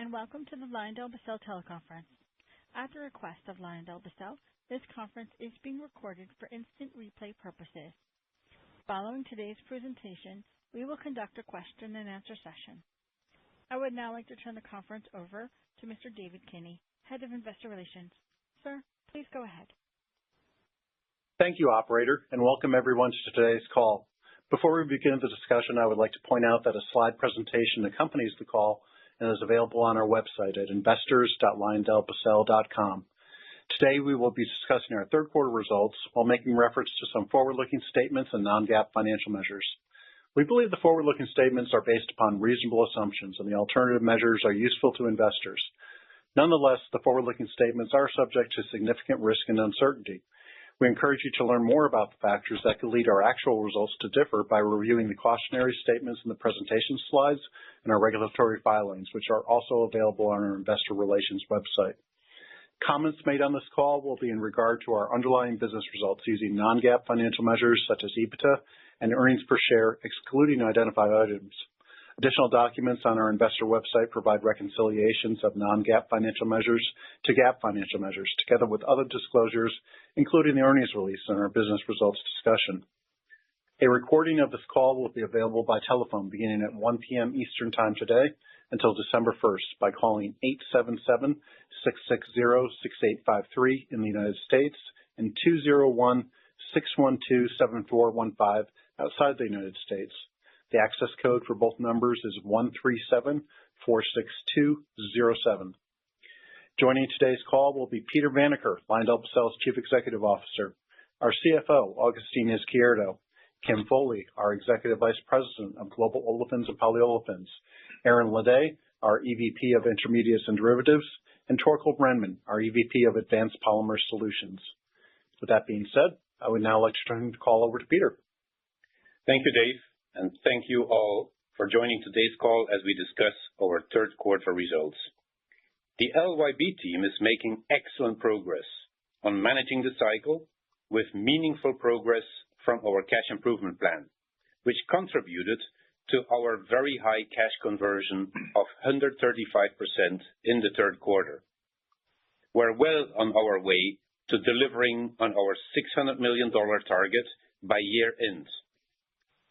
and welcome to the LyondellBasell teleconference. At the request of LyondellBasell, this conference is being recorded for instant replay purposes. Following today's presentation, we will conduct a question-and-answer session. I would now like to turn the conference over to Mr. David Kinney, Head of Investor Relations. Sir, please go ahead. Thank you, Operator, and welcome everyone to today's call. Before we begin the discussion, I would like to point out that a slide presentation accompanies the call and is available on our website at investors.lyondellbasell.com. Today, we will be discussing our third quarter results while making reference to some forward-looking statements and non-GAAP financial measures. We believe the forward-looking statements are based upon reasonable assumptions and the alternative measures are useful to investors. Nonetheless, the forward-looking statements are subject to significant risk and uncertainty. We encourage you to learn more about the factors that could lead our actual results to differ by reviewing the cautionary statements in the presentation slides and our regulatory filings, which are also available on our investor relations website. Comments made on this call will be in regard to our underlying business results using non-GAAP financial measures such as EBITDA and earnings per share, excluding identified items. Additional documents on our investor website provide reconciliations of non-GAAP financial measures to GAAP financial measures, together with other disclosures, including the earnings release and our business results discussion. A recording of this call will be available by telephone beginning at 1 p.m. Eastern Time today until December 1st by calling 877-660-6853 in the United States and 201-612-7415 outside the United States. The access code for both numbers is 137-46207. Joining today's call will be Peter Vanacker, LyondellBasell's Chief Executive Officer, our CFO, Augustine Izquierdo, Kim Foley, our Executive Vice President of Global Olefins and Polyolefins, Aaron Ledet, our EVP of Intermediates and Derivatives, and Torkel Brenman, our EVP of Advanced Polymer Solutions. With that being said, I would now like to turn the call over to Peter. Thank you, Dave. And thank you all for joining today's call as we discuss our third quarter results. The LYB team is making excellent progress on managing the cycle with meaningful progress from our cash improvement plan, which contributed to our very high cash conversion of 135% in the third quarter. We're well on our way to delivering on our $600 million target by year end.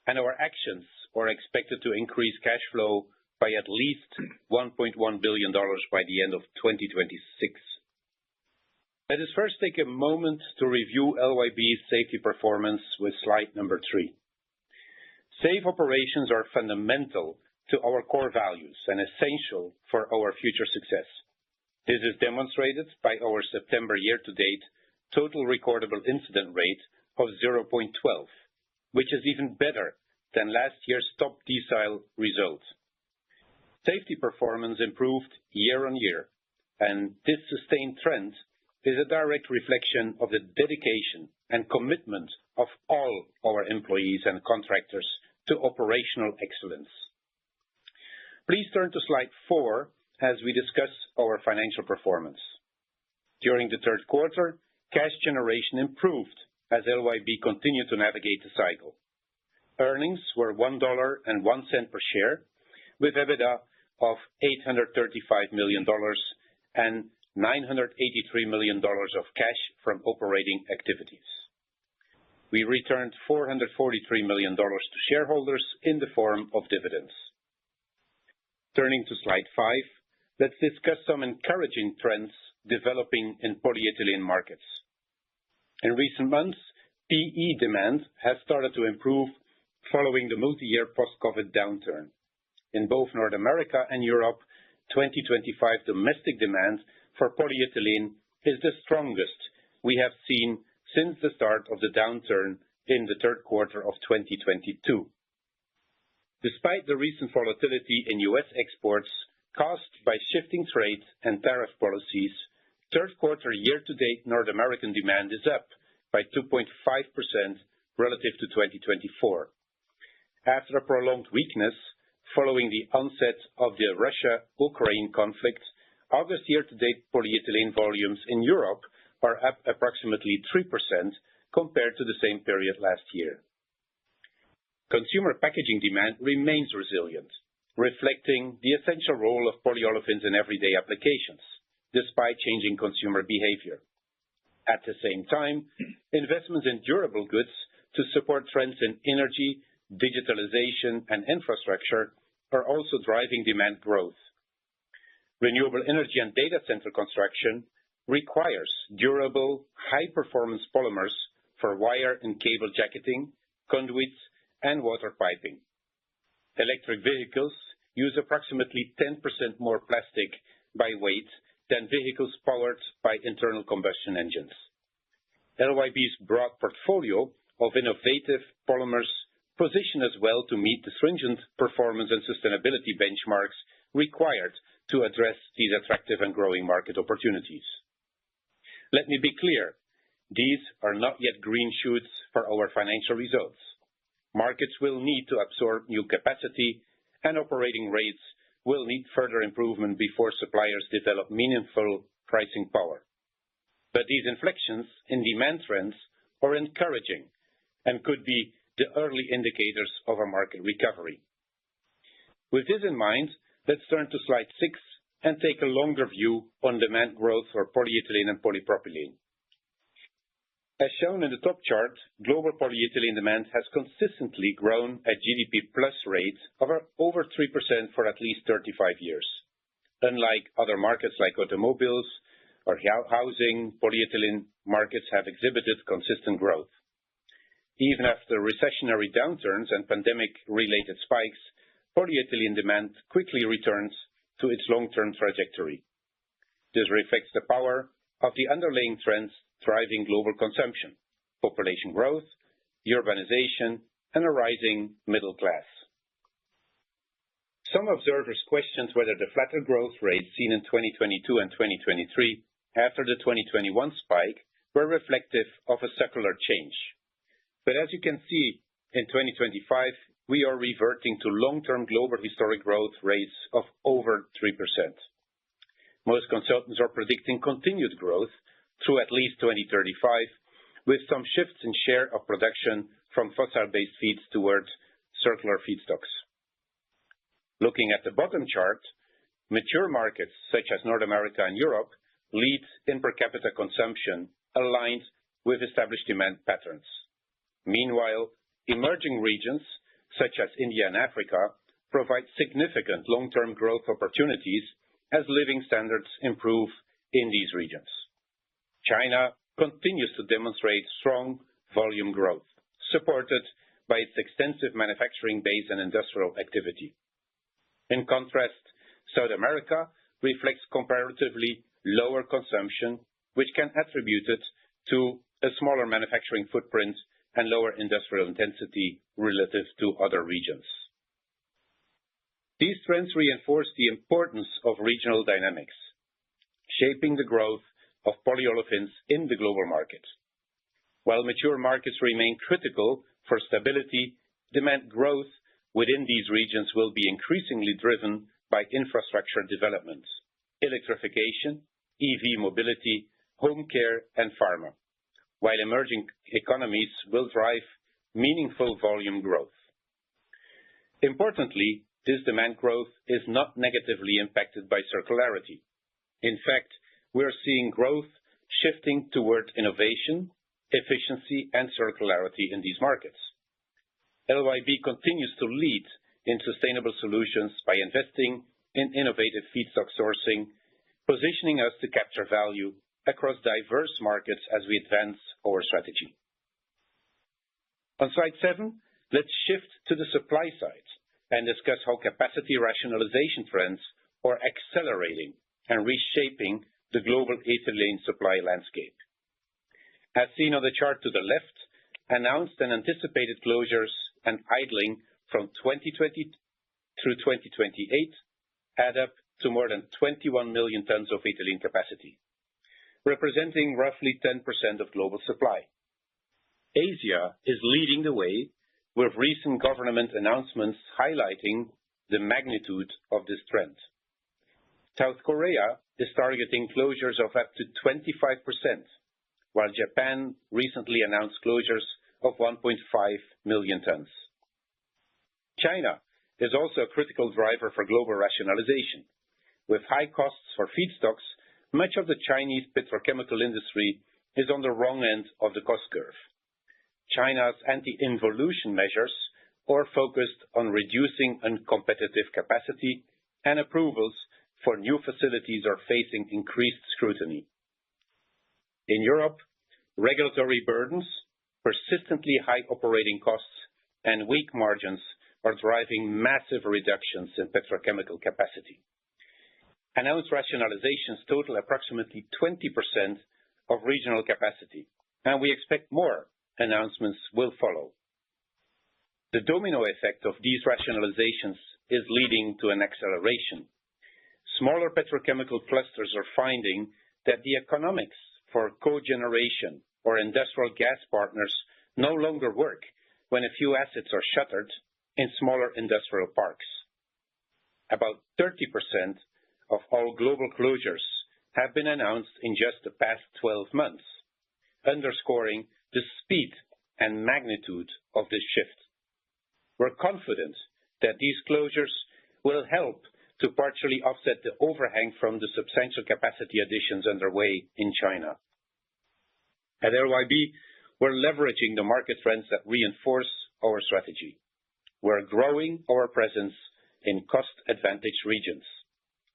And our actions are expected to increase cash flow by at least $1.1 billion by the end of 2026. Let us first take a moment to review LYB's safety performance with slide number 3. Safe operations are fundamental to our core values and essential for our future success. This is demonstrated by our September year-to-date total recordable incident rate of 0.12. which is even better than last year's top decile result. Safety performance improved year on year, and this sustained trend is a direct reflection of the dedication and commitment of all our employees and contractors to operational excellence. Please turn to slide 4 as we discuss our financial performance. During the third quarter, cash generation improved as LYB continued to navigate the cycle. Earnings were $1.01 per share, with EBITDA of $835 million and $983 million of cash from operating activities. We returned $443 million to shareholders in the form of dividends. Turning to slide 5, let's discuss some encouraging trends developing in polyethylene markets. In recent months, PE demand has started to improve following the multi-year post-COVID downturn. In both North America and Europe, 2025 domestic demand for polyethylene is the strongest we have seen since the start of the downturn in the third quarter of 2022. Despite the recent volatility in U.S. exports caused by shifting trade and tariff policies, third quarter year-to-date North American demand is up by 2.5% relative to 2024. After a prolonged weakness following the onset of the Russia-Ukraine conflict, August year-to-date polyethylene volumes in Europe are up approximately 3% compared to the same period last year. Consumer packaging demand remains resilient, reflecting the essential role of polyolefins in everyday applications, despite changing consumer behavior. At the same time, investments in durable goods to support trends in energy, digitalization, and infrastructure are also driving demand growth. Renewable energy and data center construction requires durable, high-performance polymers for wire and cable jacketing, conduits, and water piping. Electric vehicles use approximately 10% more plastic by weight than vehicles powered by internal combustion engines. LYB's broad portfolio of innovative polymers position us well to meet the stringent performance and sustainability benchmarks required to address these attractive and growing market opportunities. Let me be clear, these are not yet green shoots for our financial results. Markets will need to absorb new capacity, and operating rates will need further improvement before suppliers develop meaningful pricing power. But these inflections in demand trends are encouraging and could be the early indicators of a market recovery. With this in mind, let's turn to slide 6 and take a longer view on demand growth for polyethylene and polypropylene. As shown in the top chart, global polyethylene demand has consistently grown at GDP plus rates of over 3% for at least 35 years. Unlike other markets like automobiles or housing, polyethylene markets have exhibited consistent growth. Even after recessionary downturns and pandemic-related spikes, polyethylene demand quickly returns to its long-term trajectory. This reflects the power of the underlying trends driving global consumption, population growth, urbanization, and a rising middle class. Some observers questioned whether the flatter growth rates seen in 2022 and 2023 after the 2021 spike were reflective of a secular change. But as you can see, in 2025, we are reverting to long-term global historic growth rates of over 3%. Most consultants are predicting continued growth through at least 2035, with some shifts in share of production from fossil-based feeds towards circular feedstocks. Looking at the bottom chart, mature markets such as North America and Europe lead in per capita consumption aligned with established demand patterns. Meanwhile, emerging regions such as India and Africa provide significant long-term growth opportunities as living standards improve in these regions. China continues to demonstrate strong volume growth, supported by its extensive manufacturing base and industrial activity. In contrast, South America reflects comparatively lower consumption, which can attribute it to a smaller manufacturing footprint and lower industrial intensity relative to other regions. These trends reinforce the importance of regional dynamics, shaping the growth of polyolefins in the global market. While mature markets remain critical for stability, demand growth within these regions will be increasingly driven by infrastructure development, electrification, EV mobility, home care, and pharma, while emerging economies will drive meaningful volume growth. Importantly, this demand growth is not negatively impacted by circularity. In fact, we are seeing growth shifting toward innovation, efficiency, and circularity in these markets. LYB continues to lead in sustainable solutions by investing in innovative feedstock sourcing, positioning us to capture value across diverse markets as we advance our strategy. On slide 7, let's shift to the supply side and discuss how capacity rationalization trends are accelerating and reshaping the global ethylene supply landscape. As seen on the chart to the left, announced and anticipated closures and idling from 2020 through 2028 add up to more than 21 million tons of ethylene capacity, representing roughly 10% of global supply. Asia is leading the way, with recent government announcements highlighting the magnitude of this trend. South Korea is targeting closures of up to 25%, while Japan recently announced closures of 1.5 million tons. China is also a critical driver for global rationalization. With high costs for feedstocks, much of the Chinese petrochemical industry is on the wrong end of the cost curve. China's anti-involution measures are focused on reducing uncompetitive capacity, and approvals for new facilities are facing increased scrutiny. In Europe, regulatory burdens, persistently high operating costs, and weak margins are driving massive reductions in petrochemical capacity. Announced rationalizations total approximately 20% of regional capacity, and we expect more announcements will follow. The domino effect of these rationalizations is leading to an acceleration. Smaller petrochemical clusters are finding that the economics for cogeneration or industrial gas partners no longer work when a few assets are shuttered in smaller industrial parks. About 30% of all global closures have been announced in just the past 12 months, underscoring the speed and magnitude of this shift. We're confident that these closures will help to partially offset the overhang from the substantial capacity additions underway in China. At LYB, we're leveraging the market trends that reinforce our strategy. We're growing our presence in cost-advantaged regions,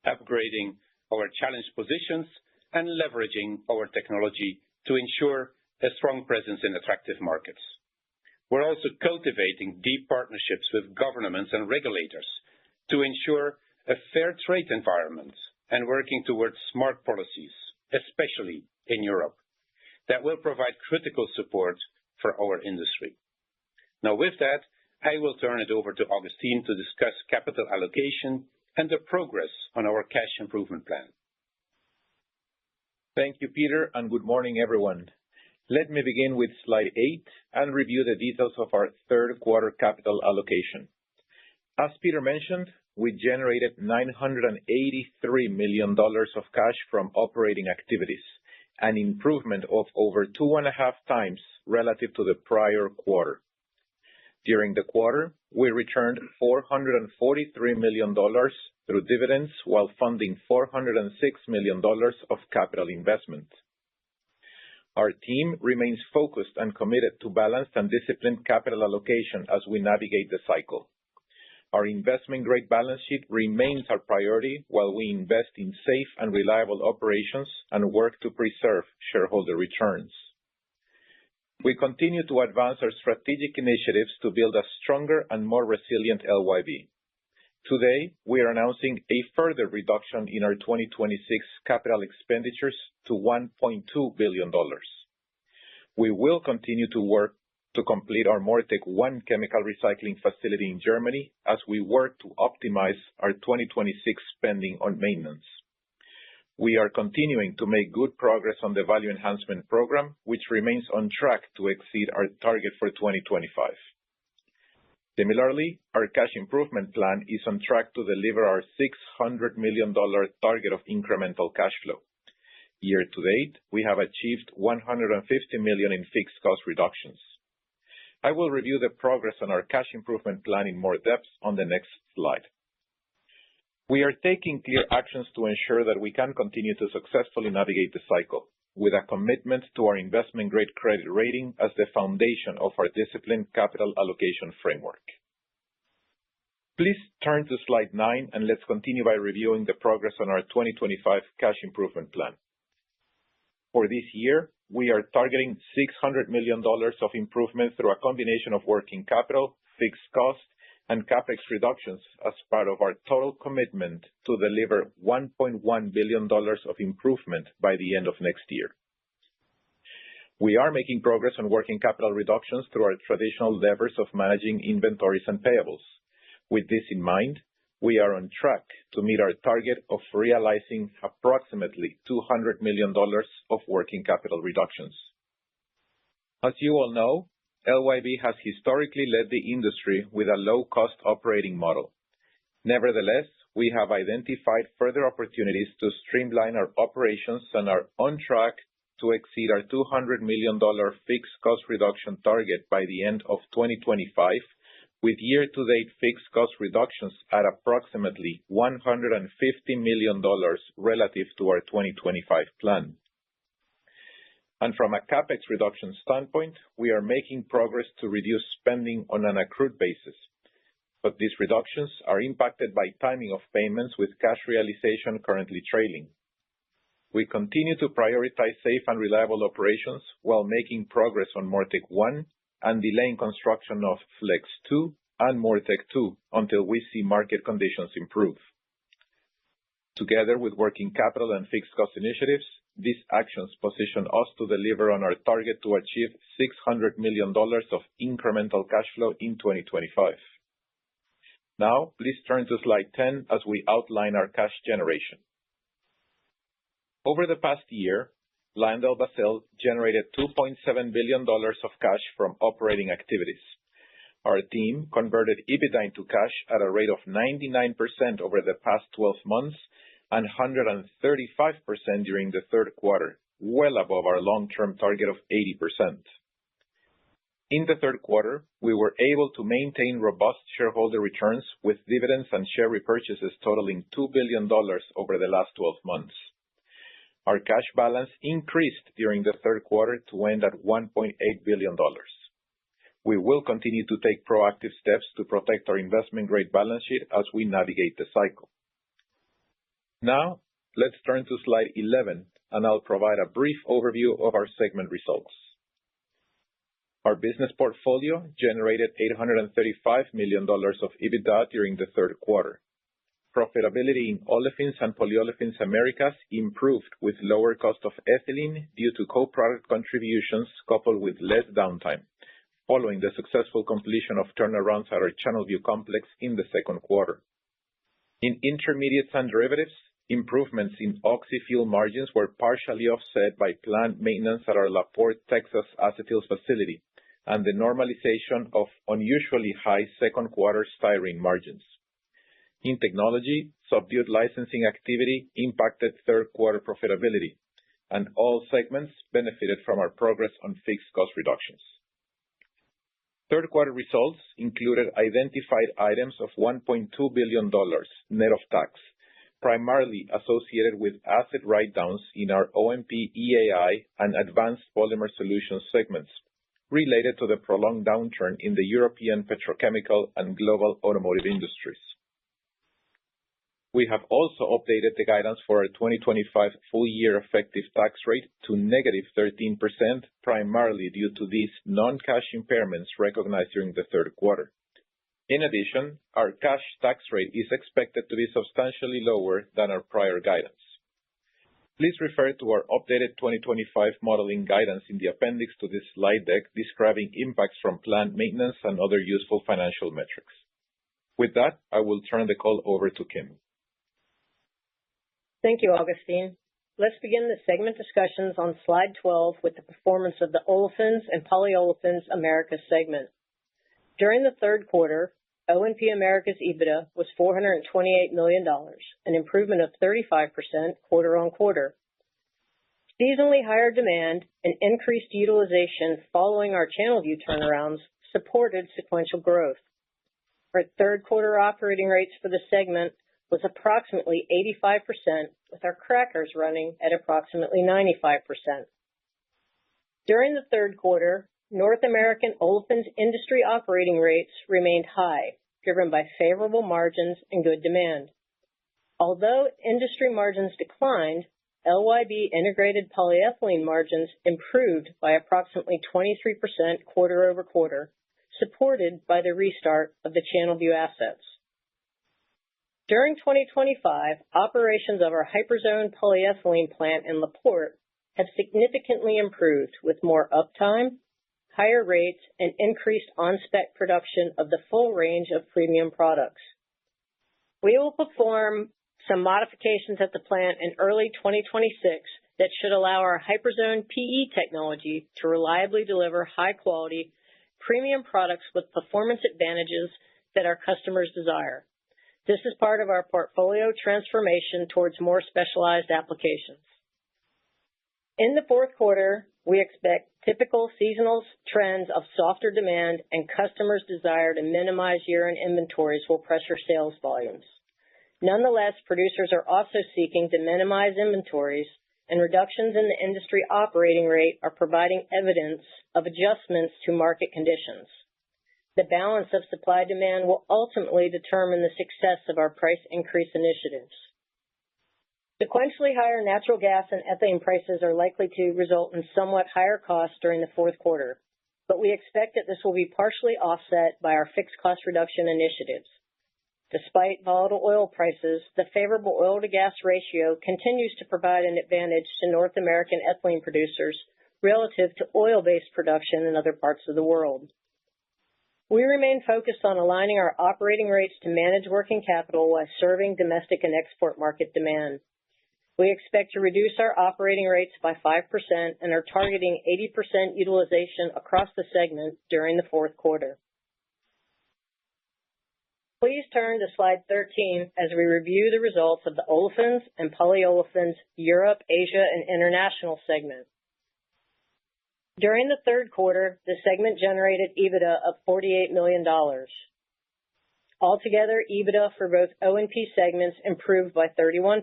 upgrading our challenged positions, and leveraging our technology to ensure a strong presence in attractive markets. We're also cultivating deep partnerships with governments and regulators to ensure a fair trade environment and working towards smart policies, especially in Europe, that will provide critical support for our industry. Now, with that, I will turn it over to Augustine to discuss capital allocation and the progress on our cash improvement plan. Thank you, Peter, and good morning, everyone. Let me begin with slide 8 and review the details of our third quarter capital allocation. As Peter mentioned, we generated $983 million of cash from operating activities, an improvement of over 2.5 times relative to the prior quarter. During the quarter, we returned $443 million through dividends while funding $406 million of capital investment. Our team remains focused and committed to balanced and disciplined capital allocation as we navigate the cycle. Our investment-grade balance sheet remains our priority while we invest in safe and reliable operations and work to preserve shareholder returns. We continue to advance our strategic initiatives to build a stronger and more resilient LYB. Today, we are announcing a further reduction in our 2026 capital expenditures to $1.2 billion. We will continue to work to complete our MoReTec 1 chemical recycling facility in Germany as we work to optimize our 2026 spending on maintenance. We are continuing to make good progress on the Value Enhancement Program, which remains on track to exceed our target for 2025. Similarly, our cash improvement plan is on track to deliver our $600 million target of incremental cash flow. Year to date, we have achieved $150 million in fixed cost reductions. I will review the progress on our cash improvement plan in more depth on the next slide. We are taking clear actions to ensure that we can continue to successfully navigate the cycle, with a commitment to our investment-grade credit rating as the foundation of our disciplined capital allocation framework. Please turn to slide 9 and let's continue by reviewing the progress on our 2025 cash improvement plan. For this year, we are targeting $600 million of improvement through a combination of working capital, fixed cost, and CapEx reductions as part of our total commitment to deliver $1.1 billion of improvement by the end of next year. We are making progress on working capital reductions through our traditional levers of managing inventories and payables. With this in mind, we are on track to meet our target of realizing approximately $200 million of working capital reductions. As you all know, LYB has historically led the industry with a low-cost operating model. Nevertheless, we have identified further opportunities to streamline our operations and are on track to exceed our $200 million fixed cost reduction target by the end of 2025 with year-to-date fixed cost reductions at approximately $150 million relative to our 2025 plan. And from a CapEx reduction standpoint, we are making progress to reduce spending on an accrued basis, but these reductions are impacted by timing of payments with cash realization currently trailing. We continue to prioritize safe and reliable operations while making progress on MoReTec 1 and delaying construction of Flex 2 and MoReTec 2 until we see market conditions improve. Together with working capital and fixed cost initiatives, these actions position us to deliver on our target to achieve $600 million of incremental cash flow in 2025. Now, please turn to slide 10 as we outline our cash generation. Over the past year, LyondellBasell generated $2.7 billion of cash from operating activities. Our team converted EBITDA into cash at a rate of 99% over the past 12 months and 135% during the third quarter, well above our long-term target of 80%. In the third quarter, we were able to maintain robust shareholder returns with dividends and share repurchases totaling $2 billion over the last 12 months. Our cash balance increased during the third quarter to end at $1.8 billion. We will continue to take proactive steps to protect our investment-grade balance sheet as we navigate the cycle. Now, let's turn to slide 11, and I'll provide a brief overview of our segment results. Our business portfolio generated $835 million of EBITDA during the third quarter. Profitability in Olefins and Polyolefins Americas improved with lower cost of ethylene due to co-product contributions coupled with less downtime, following the successful completion of turnarounds at our Channelview complex in the second quarter. In intermediates and derivatives, improvements in oxy-fuel margins were partially offset by planned maintenance at our La Porte, Texas acetyls facility and the normalization of unusually high second quarter styrene margins. In technology, subdued licensing activity impacted third quarter profitability, and all segments benefited from our progress on fixed cost reductions. Third quarter results included identified items of $1.2 billion net of tax, primarily associated with asset write-downs in our O&P EAI and Advanced Polymer Solutions segments, related to the prolonged downturn in the European petrochemical and global automotive industries. We have also updated the guidance for our 2025 full-year effective tax rate to negative 13%, primarily due to these non-cash impairments recognized during the third quarter. In addition, our cash tax rate is expected to be substantially lower than our prior guidance. Please refer to our updated 2025 modeling guidance in the appendix to this slide deck describing impacts from plant maintenance and other useful financial metrics. With that, I will turn the call over to Kim. Thank you, Agustin. Let's begin the segment discussions on slide 12 with the performance of the Olefins and Polyolefins Americas segment. During the third quarter, O&P Americas EBITDA was $428 million, an improvement of 35% quarter on quarter. Seasonally higher demand and increased utilization following our Channelview turnarounds supported sequential growth. Our third quarter operating rates for the segment was approximately 85%, with our crackers running at approximately 95%. During the third quarter, North American olefins industry operating rates remained high, driven by favorable margins and good demand. Although industry margins declined, LYB integrated polyethylene margins improved by approximately 23% quarter over quarter, supported by the restart of the Channelview assets. During 2025, operations of our Hyperzone polyethylene plant in La Porte have significantly improved with more uptime, higher rates, and increased on-spec production of the full range of premium products. We will perform some modifications at the plant in early 2026 that should allow our Hyperzone PE technology to reliably deliver high-quality, premium products with performance advantages that our customers desire. This is part of our portfolio transformation towards more specialized applications. In the fourth quarter, we expect typical seasonal trends of softer demand and customers' desire to minimize year-end inventories will pressure sales volumes. Nonetheless, producers are also seeking to minimize inventories, and reductions in the industry operating rate are providing evidence of adjustments to market conditions. The balance of supply-demand will ultimately determine the success of our price increase initiatives. Sequentially higher natural gas and ethane prices are likely to result in somewhat higher costs during the fourth quarter, but we expect that this will be partially offset by our fixed cost reduction initiatives. Despite volatile oil prices, the favorable oil-to-gas ratio continues to provide an advantage to North American ethylene producers relative to oil-based production in other parts of the world. We remain focused on aligning our operating rates to manage working capital while serving domestic and export market demand. We expect to reduce our operating rates by 5% and are targeting 80% utilization across the segment during the fourth quarter. Please turn to slide 13 as we review the results of the Olefins and Polyolefins Europe, Asia, and International segment. During the third quarter, the segment generated EBITDA of $48 million. Altogether, EBITDA for both O&P segments improved by 31%.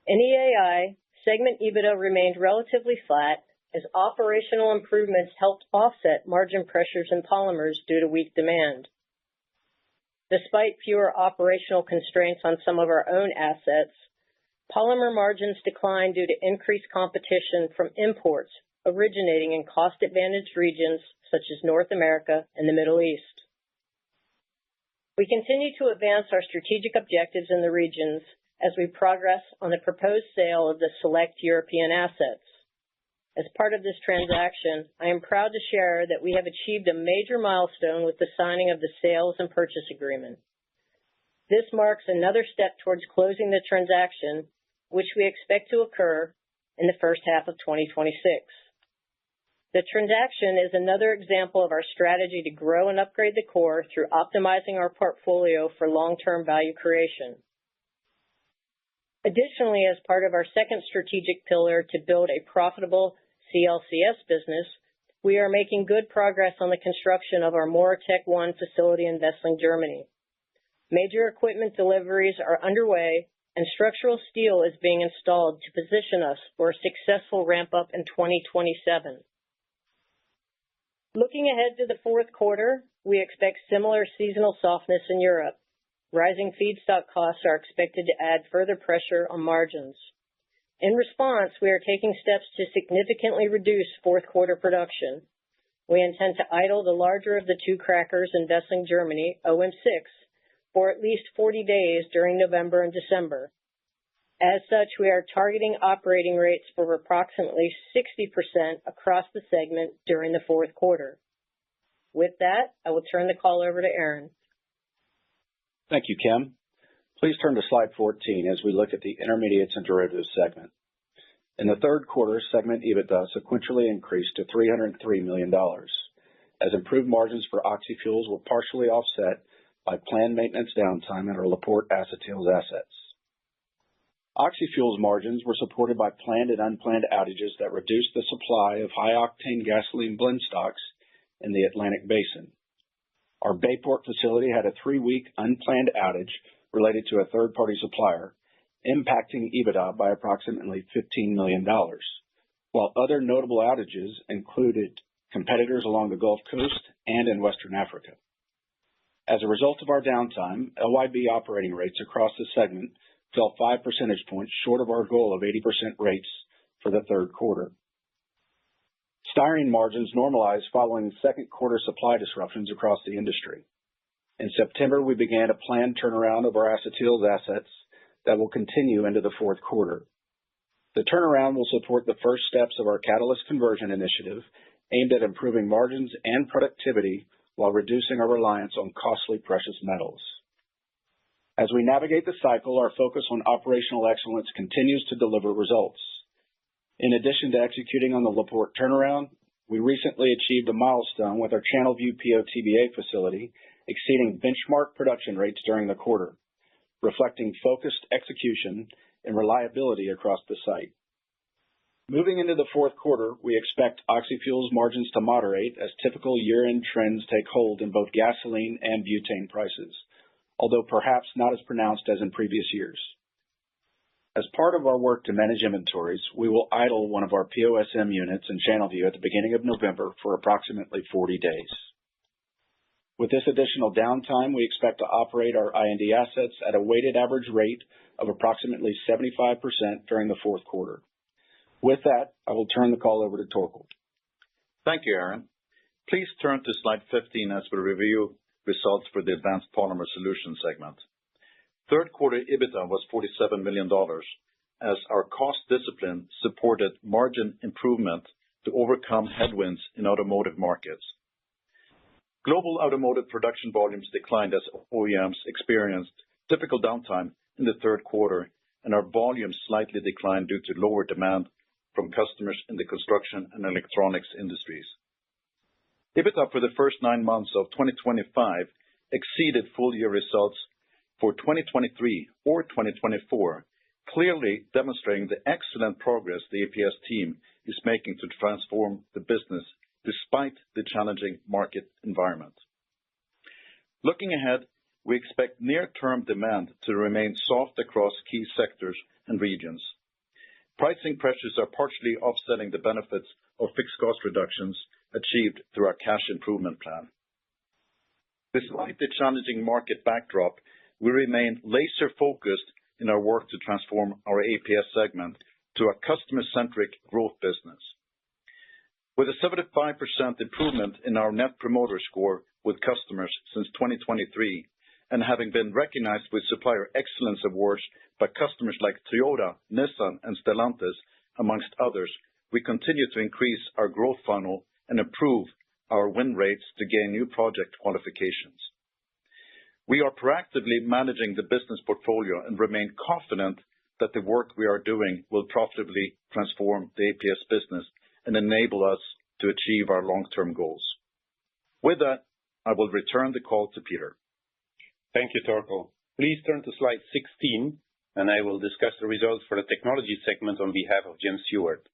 In EAI, segment EBITDA remained relatively flat as operational improvements helped offset margin pressures in polymers due to weak demand. Despite fewer operational constraints on some of our own assets, polymer margins declined due to increased competition from imports originating in cost-advantaged regions such as North America and the Middle East. We continue to advance our strategic objectives in the regions as we progress on the proposed sale of the select European assets. As part of this transaction, I am proud to share that we have achieved a major milestone with the signing of the sales and purchase agreement. This marks another step towards closing the transaction, which we expect to occur in the first half of 2026. The transaction is another example of our strategy to grow and upgrade the core through optimizing our portfolio for long-term value creation. Additionally, as part of our second strategic pillar to build a profitable CLCS business, we are making good progress on the construction of our MoReTec 1 facility in Wesseling, Germany. Major equipment deliveries are underway, and structural steel is being installed to position us for a successful ramp-up in 2027. Looking ahead to the fourth quarter, we expect similar seasonal softness in Europe. Rising feedstock costs are expected to add further pressure on margins. In response, we are taking steps to significantly reduce fourth quarter production. We intend to idle the larger of the two crackers in Wesseling, Germany, OM6, for at least 40 days during November and December. As such, we are targeting operating rates for approximately 60% across the segment during the fourth quarter. With that, I will turn the call over to Aaron. Thank you, Kim. Please turn to slide 14 as we look at the Intermediates and Derivatives segment. In the third quarter, segment EBITDA sequentially increased to $303 million, as improved margins for oxyfuels were partially offset by planned maintenance downtime at our LaPorte acetyls assets. Oxyfuels margins were supported by planned and unplanned outages that reduced the supply of high-octane gasoline blend stocks in the Atlantic Basin. Our Bayport facility had a 3-week unplanned outage related to a third-party supplier, impacting EBITDA by approximately $15 million, while other notable outages included competitors along the Gulf Coast and in Western Africa. As a result of our downtime, LYB operating rates across the segment fell 5 percentage points short of our goal of 80% rates for the third quarter. Styrene margins normalized following second quarter supply disruptions across the industry. In September, we began a planned turnaround of our acetyls assets that will continue into the fourth quarter. The turnaround will support the first steps of our catalyst conversion initiative aimed at improving margins and productivity while reducing our reliance on costly precious metals. As we navigate the cycle, our focus on operational excellence continues to deliver results. In addition to executing on the LaPorte turnaround, we recently achieved a milestone with our Channelview PO/TBA facility exceeding benchmark production rates during the quarter, reflecting focused execution and reliability across the site. Moving into the fourth quarter, we expect oxyfuels margins to moderate as typical year-end trends take hold in both gasoline and butane prices, although perhaps not as pronounced as in previous years. As part of our work to manage inventories, we will idle one of our POSM units in Channelview at the beginning of November for approximately 40 days. With this additional downtime, we expect to operate our I&D assets at a weighted average rate of approximately 75% during the fourth quarter. With that, I will turn the call over to Torkel. Thank you, Aaron. Please turn to slide 15 as we review results for the Advanced Polymer Solutions segment. Third quarter EBITDA was $47 million as our cost discipline supported margin improvement to overcome headwinds in automotive markets. Global automotive production volumes declined as OEMs experienced typical downtime in the third quarter, and our volumes slightly declined due to lower demand from customers in the construction and electronics industries. EBITDA for the first 9 months of 2025 exceeded full-year results for 2023 or 2024, clearly demonstrating the excellent progress the APS team is making to transform the business despite the challenging market environment. Looking ahead, we expect near-term demand to remain soft across key sectors and regions. Pricing pressures are partially offsetting the benefits of fixed cost reductions achieved through our cash improvement plan. Despite the challenging market backdrop, we remain laser-focused in our work to transform our APS segment to a customer-centric growth business. With a 75% improvement in our Net Promoter Score with customers since 2023, and having been recognized with Supplier Excellence Awards by customers like Toyota, Nissan, and Stellantis, amongst others, we continue to increase our growth funnel and improve our win rates to gain new project qualifications. We are proactively managing the business portfolio and remain confident that the work we are doing will profitably transform the APS business and enable us to achieve our long-term goals. With that, I will return the call to Peter. Thank you, Torkel. Please turn to slide 16, and I will discuss the results for the technology segment on behalf of Jim Seward.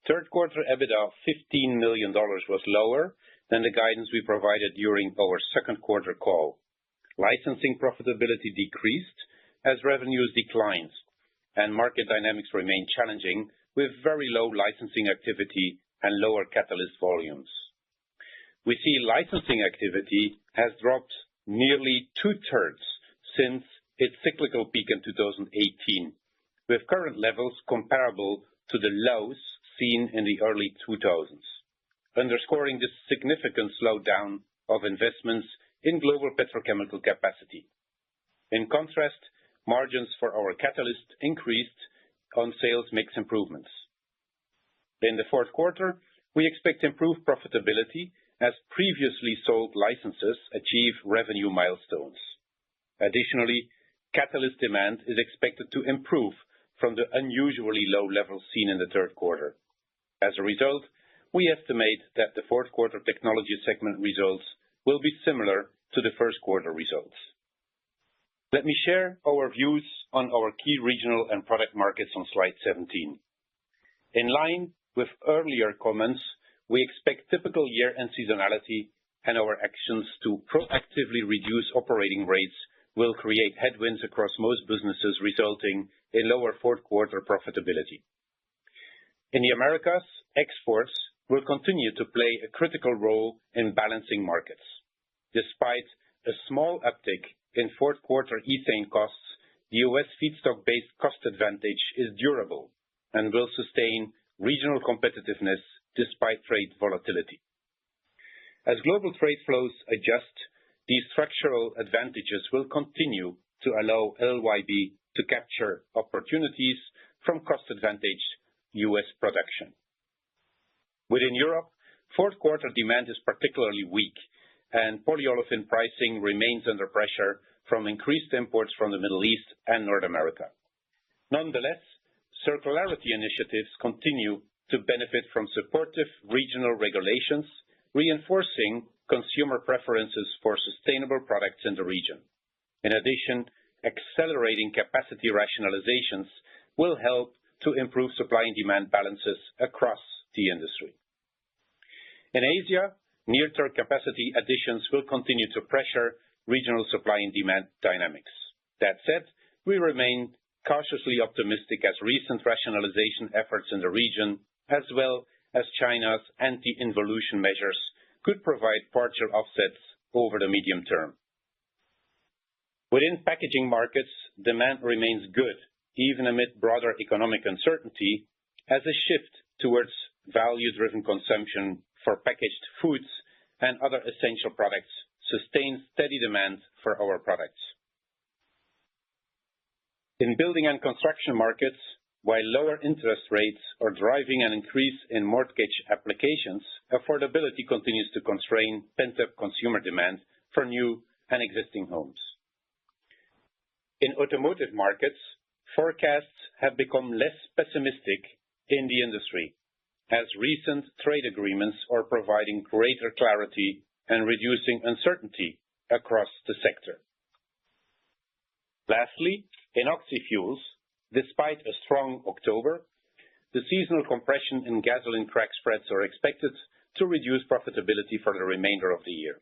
Third quarter EBITDA of $15 million was lower than the guidance we provided during our second quarter call. Licensing profitability decreased as revenues declined, and market dynamics remained challenging with very low licensing activity and lower catalyst volumes. We see licensing activity has dropped nearly 2/3 since its cyclical peak in 2018, with current levels comparable to the lows seen in the early 2000s, underscoring the significant slowdown of investments in global petrochemical capacity. In contrast, margins for our catalyst increased on sales mix improvements. In the fourth quarter, we expect improved profitability as previously sold licenses achieve revenue milestones. Additionally, catalyst demand is expected to improve from the unusually low levels seen in the third quarter. As a result, we estimate that the fourth quarter technology segment results will be similar to the first quarter results. Let me share our views on our key regional and product markets on slide 17. In line with earlier comments, we expect typical year-end seasonality, and our actions to proactively reduce operating rates will create headwinds across most businesses, resulting in lower fourth quarter profitability. In the Americas, exports will continue to play a critical role in balancing markets. Despite a small uptick in fourth quarter ethane costs, the U.S. feedstock-based cost advantage is durable and will sustain regional competitiveness despite trade volatility. As global trade flows adjust, these structural advantages will continue to allow LYB to capture opportunities from cost-advantaged U.S. production. Within Europe, fourth quarter demand is particularly weak, and polyolefin pricing remains under pressure from increased imports from the Middle East and North America. Nonetheless, circularity initiatives continue to benefit from supportive regional regulations, reinforcing consumer preferences for sustainable products in the region. In addition, accelerating capacity rationalizations will help to improve supply and demand balances across the industry. In Asia, near-term capacity additions will continue to pressure regional supply and demand dynamics. That said, we remain cautiously optimistic as recent rationalization efforts in the region, as well as China's anti-involution measures, could provide partial offsets over the medium term. Within packaging markets, demand remains good, even amid broader economic uncertainty, as a shift towards value-driven consumption for packaged foods and other essential products sustains steady demand for our products. In building and construction markets, while lower interest rates are driving an increase in mortgage applications, affordability continues to constrain pent-up consumer demand for new and existing homes. In automotive markets, forecasts have become less pessimistic in the industry, as recent trade agreements are providing greater clarity and reducing uncertainty across the sector. Lastly, in oxyfuels, despite a strong October, the seasonal compression in gasoline crack spreads are expected to reduce profitability for the remainder of the year.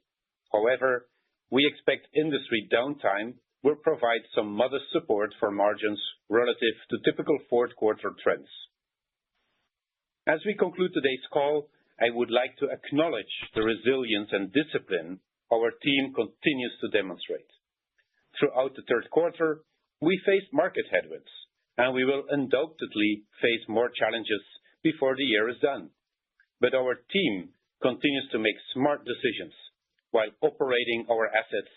However, we expect industry downtime will provide some modest support for margins relative to typical fourth quarter trends. As we conclude today's call, I would like to acknowledge the resilience and discipline our team continues to demonstrate. Throughout the third quarter, we faced market headwinds, and we will undoubtedly face more challenges before the year is done. But our team continues to make smart decisions while operating our assets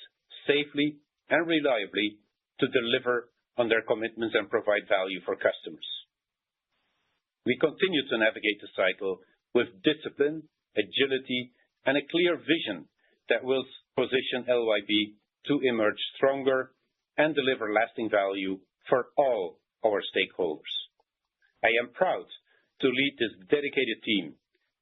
safely and reliably to deliver on their commitments and provide value for customers. We continue to navigate the cycle with discipline, agility, and a clear vision that will position LYB to emerge stronger and deliver lasting value for all our stakeholders. I am proud to lead this dedicated team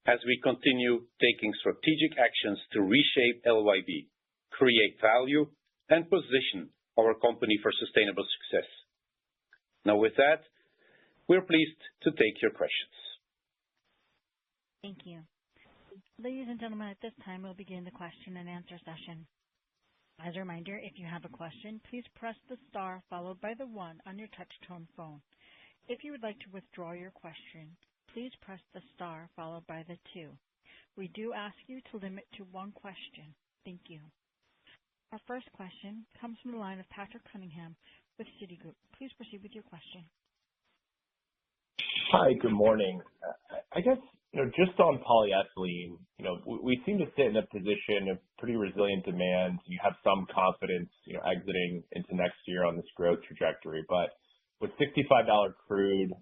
as we continue taking strategic actions to reshape LYB, create value, and position our company for sustainable success. Now with that, we're pleased to take your questions. Thank you. Ladies and gentlemen, at this time, we'll begin the question and answer session. As a reminder, if you have a question, please press the star followed by the 1 on your touch-tone phone. If you would like to withdraw your question, please press the star followed by the 2. We do ask you to limit to 1 question. Thank you. Our first question comes from the line of Patrick Cunningham with Citigroup. Please proceed with your question. Hi, good morning. I guess, just on polyethylene, we seem to sit in a position of pretty resilient demand. You have some confidence, exiting into next year on this growth trajectory. But with $65 crude,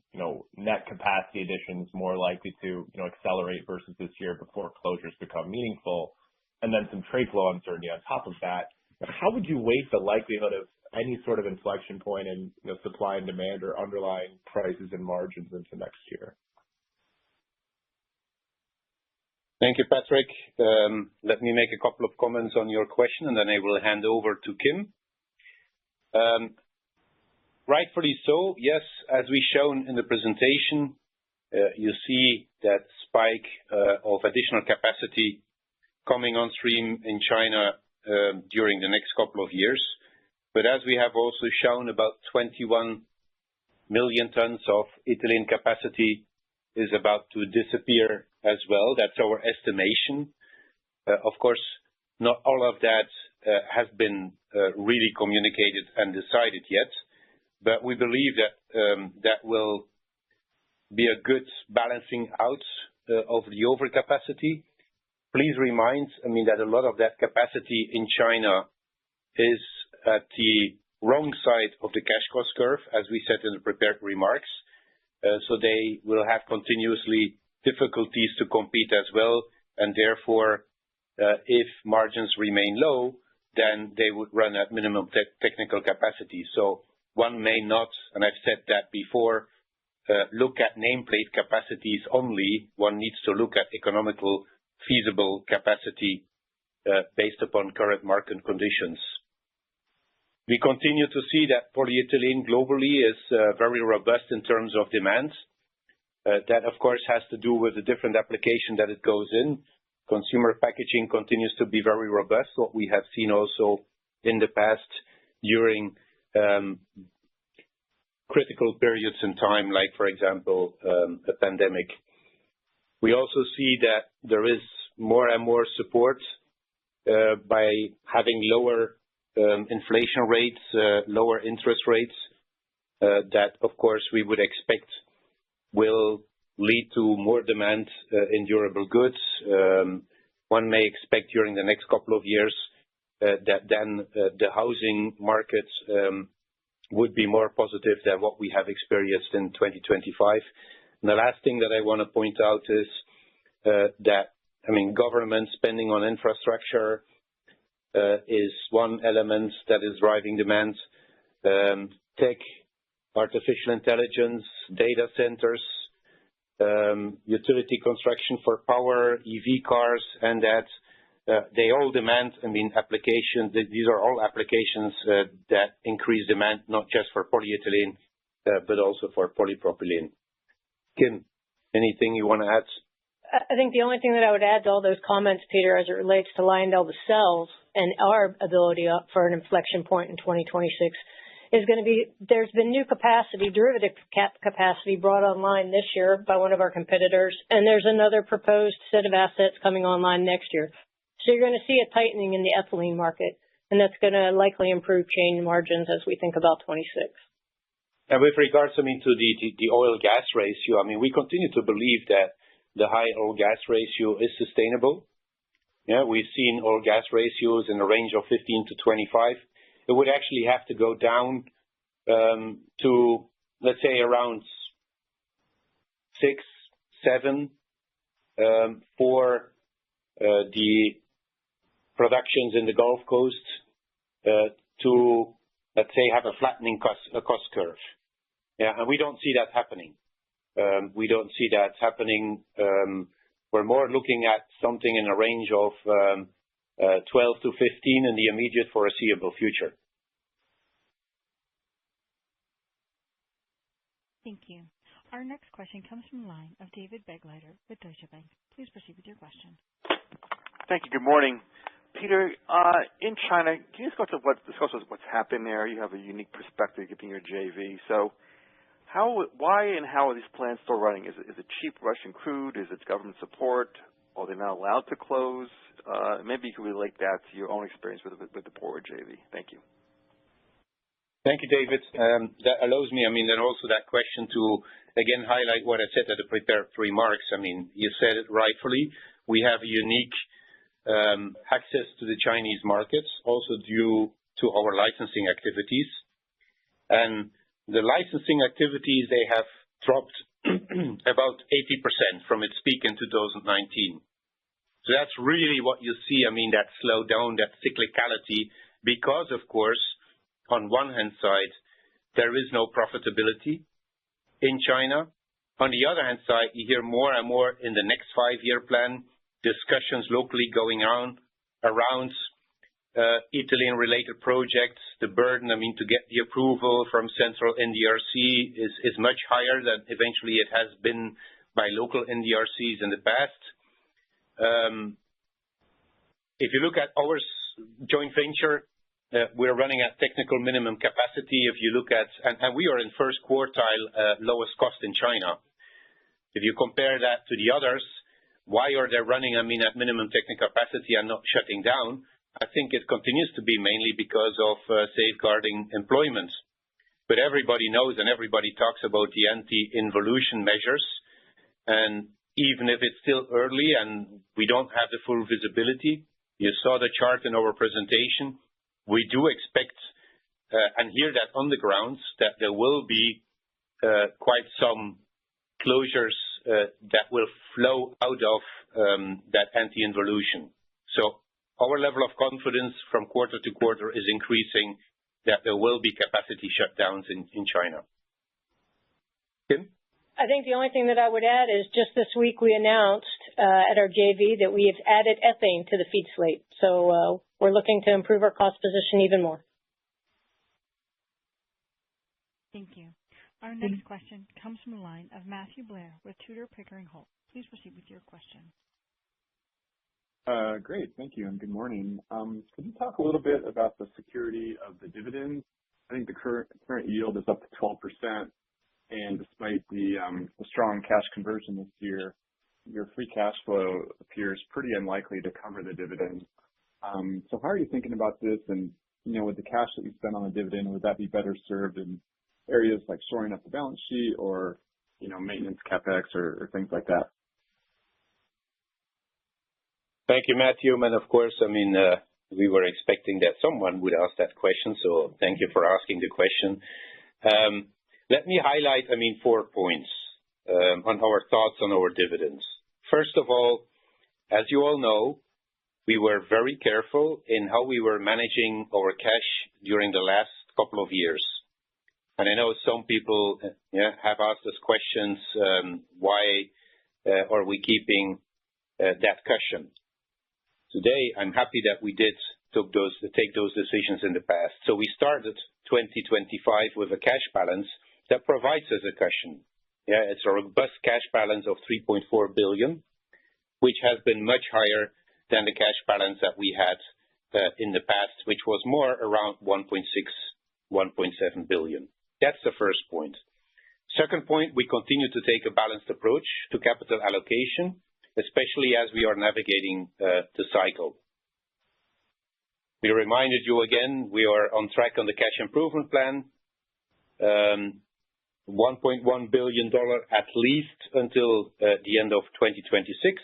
net capacity additions more likely to, accelerate versus this year before closures become meaningful, and then some trade flow uncertainty on top of that, how would you weight the likelihood of any sort of inflection point in supply and demand or underlying prices and margins into next year? Thank you, Patrick. Let me make a couple of comments on your question, and then I will hand over to Kim. Rightfully so, yes, as we shown in the presentation, you see that spike of additional capacity coming on stream in China during the next couple of years. But as we have also shown, about 21 million tons of ethylene capacity is about to disappear as well. That's our estimation. Of course, not all of that has been really communicated and decided yet, but we believe that that will be a good balancing out of the overcapacity. Please remind, that a lot of that capacity in China is at the wrong side of the cash cost curve, as we said in the prepared remarks. So they will have continuously difficulties to compete as well, and therefore, if margins remain low, then they would run at minimum technical capacity. So one may not, and I've said that before, look at nameplate capacities only. One needs to look at economical, feasible capacity based upon current market conditions. We continue to see that polyethylene globally is very robust in terms of demand. That, of course, has to do with the different application that it goes in. Consumer packaging continues to be very robust, what we have seen also in the past during critical periods in time, like, for example, a pandemic. We also see that there is more and more support by having lower inflation rates, lower interest rates, that, of course, we would expect will lead to more demand in durable goods. One may expect during the next couple of years that then the housing markets would be more positive than what we have experienced in 2025. And the last thing that I want to point out is that, government spending on infrastructure is one element that is driving demand. Tech, artificial intelligence, data centers, utility construction for power, EV cars, and that they all demand, applications. These are all applications that increase demand, not just for polyethylene, but also for polypropylene. Kim, anything you want to add? I think the only thing that I would add to all those comments, Peter, as it relates to LyondellBasell and our ability for an inflection point in 2026 is going to be, there's been new capacity, derivative capacity brought online this year by one of our competitors, and there's another proposed set of assets coming online next year. So you're going to see a tightening in the ethylene market, and that's going to likely improve chain margins as we think about 26. And with regards, to the oil-gas ratio, we continue to believe that the high oil-gas ratio is sustainable. Yeah, we've seen oil-gas ratios in the range of 15 to 25. It would actually have to go down to, let's say, around 6, 7 for the productions in the Gulf Coast to, let's say, have a flattening cost curve. Yeah, and we don't see that happening. We don't see that happening. We're more looking at something in a range of 12 to 15 in the immediate foreseeable future. Thank you. Our next question comes from the line of David Begleiter with Deutsche Bank. Please proceed with your question. Thank you. Good morning. Peter, in China, can you discuss what's happened there? You have a unique perspective given your JV. So why and how are these plants still running? Is it cheap Russian crude? Is it government support? Are they not allowed to close? Maybe you could relate that to your own experience with the Porter JV. Thank you. Thank you, David. That allows me, then also that question to, again, highlight what I said at the prepared remarks. You said it rightfully. We have unique access to the Chinese markets, also due to our licensing activities. And the licensing activities, they have dropped about 80% from its peak in 2019. So that's really what you see, that slowdown, that cyclicality, because, of course, on one hand side, there is no profitability in China. On the other hand side, you hear more and more in the next 5-year plan, discussions locally going on around ethylene-related projects. The burden, to get the approval from central NDRC is much higher than eventually it has been by local NDRCs in the past. If you look at our joint venture, we're running at technical minimum capacity. If you look at, and we are in first quartile lowest cost in China. If you compare that to the others, why are they running, at minimum technical capacity and not shutting down? I think it continues to be mainly because of safeguarding employment. But everybody knows and everybody talks about the anti-involution measures. And even if it's still early and we don't have the full visibility, you saw the chart in our presentation, we do expect and hear that on the grounds that there will be quite some closures that will flow out of that anti-involution. So our level of confidence from quarter to quarter is increasing that there will be capacity shutdowns in China. Kim? I think the only thing that I would add is just this week we announced at our JV that we have added ethane to the feed slate. So we're looking to improve our cost position even more. Thank you. Our next question comes from the line of Matthew Blair with Tudor, Pickering, Holt. Please proceed with your question. Great. Thank you, and good morning. Could you talk a little bit about the security of the dividend? I think the current yield is up to 12%, and despite the strong cash conversion this year, your free cash flow appears pretty unlikely to cover the dividend. So how are you thinking about this? And, with the cash that you spend on the dividend, would that be better served in areas like shoring up the balance sheet or, maintenance CapEx or things like that? Thank you, Matthew. And of course, we were expecting that someone would ask that question, so thank you for asking the question. Let me highlight, 4 points on our thoughts on our dividends. First of all, as you all know, we were very careful in how we were managing our cash during the last couple of years. And I know some people have asked us questions, why are we keeping that cushion? Today, I'm happy that we did take those decisions in the past. So we started 2025 with a cash balance that provides us a cushion. It's a robust cash balance of $3.4 billion, which has been much higher than the cash balance that we had in the past, which was more around $1.6, $1.7 billion. That's the first point. Second point, we continue to take a balanced approach to capital allocation, especially as we are navigating the cycle. We reminded you again, we are on track on the cash improvement plan, $1.1 billion at least until the end of 2026.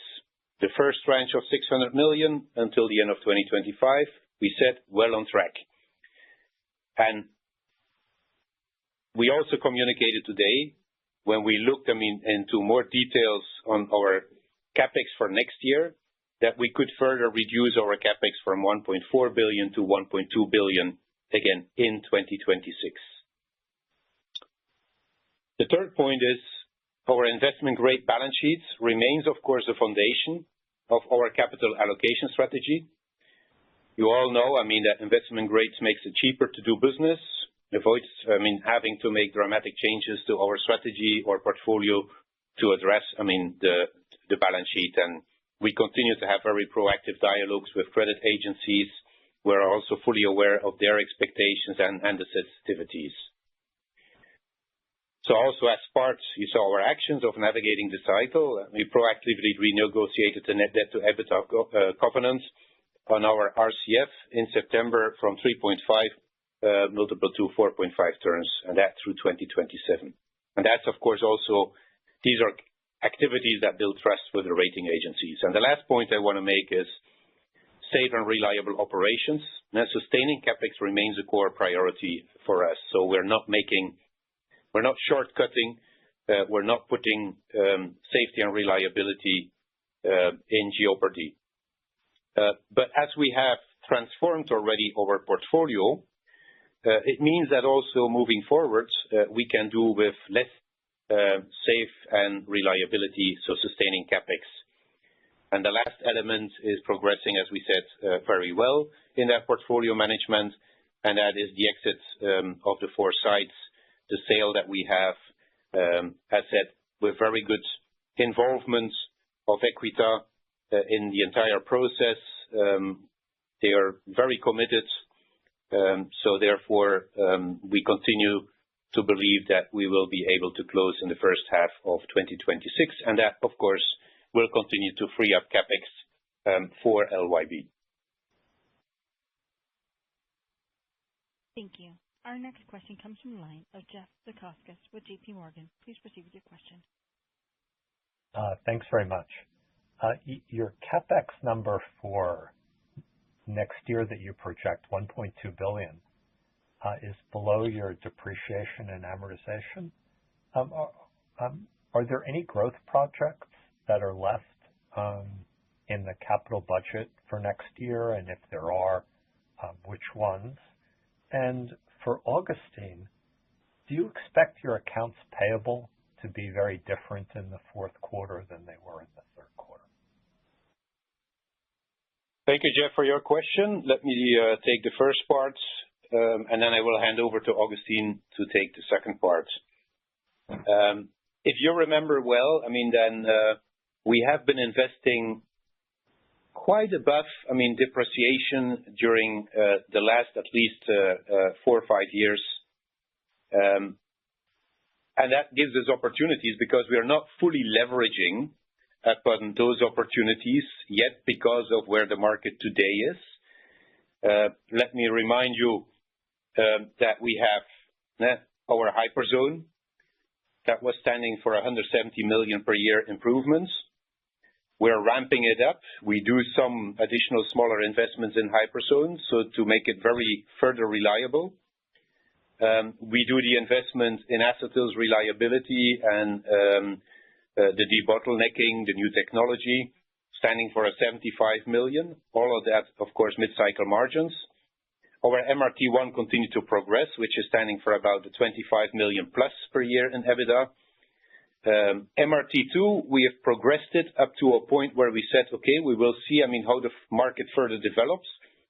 The first tranche of $600 million until the end of 2025. We said well on track. And we also communicated today when we looked into more details on our CapEx for next year, that we could further reduce our CapEx from $1.4 billion to $1.2 billion, again, in 2026. The third point is our investment-grade balance sheet remains, of course, the foundation of our capital allocation strategy. You all know, that investment grades makes it cheaper to do business, avoids, having to make dramatic changes to our strategy or portfolio to address, the balance sheet. And we continue to have very proactive dialogues with credit agencies. We're also fully aware of their expectations and the sensitivities. So also as part, you saw our actions of navigating the cycle. We proactively renegotiated the net debt to EBITDA covenants on our RCF in September from 3.5 multiple to 4.5 turns, and that through 2027. And that's, of course, also, these are activities that build trust with the rating agencies. And the last point I want to make is safe and reliable operations. Now, sustaining CapEx remains a core priority for us. So we're not shortcutting, we're not putting safety and reliability in jeopardy. But as we have transformed already our portfolio, it means that also moving forward, we can do with less safe and reliability, so sustaining CapEx. And the last element is progressing, as we said, very well in that portfolio management, and that is the exit of the 4 sites, the sale that we have, as said, with very good involvement of Equita in the entire process. They are very committed, so therefore we continue to believe that we will be able to close in the first half of 2026, and that, of course, will continue to free up CapEx for LYB. Thank you. Our next question comes from the line of Jeff Zekauskas with J.P. Morgan. Please proceed with your question. Thanks very much. Your CapEx number for next year that you project, $1.2 billion, is below your depreciation and amortization. Are there any growth projects that are left in the capital budget for next year? And if there are, which ones? And for Augustine, do you expect your accounts payable to be very different in the fourth quarter than they were in the third quarter? Thank you, Jeff, for your question. Let me take the first part. and then I will hand over to Augustine to take the second part. If you remember well, then we have been investing quite above, depreciation during the last at least 4 or 5 years. And that gives us opportunities because we are not fully leveraging upon those opportunities yet because of where the market today is. Let me remind you that we have our hyperzone that was standing for 170 million per year improvements. We're ramping it up. We do some additional smaller investments in hyperzone so to make it very further reliable. We do the investment in acetyls reliability and the debottlenecking, the new technology, standing for 75 million. All of that, of course, mid-cycle margins. Our MRT1 continue to progress, which is standing for about 25 million plus per year in EBITDA. MRT2, we have progressed it up to a point where we said, okay, we will see, how the market further develops,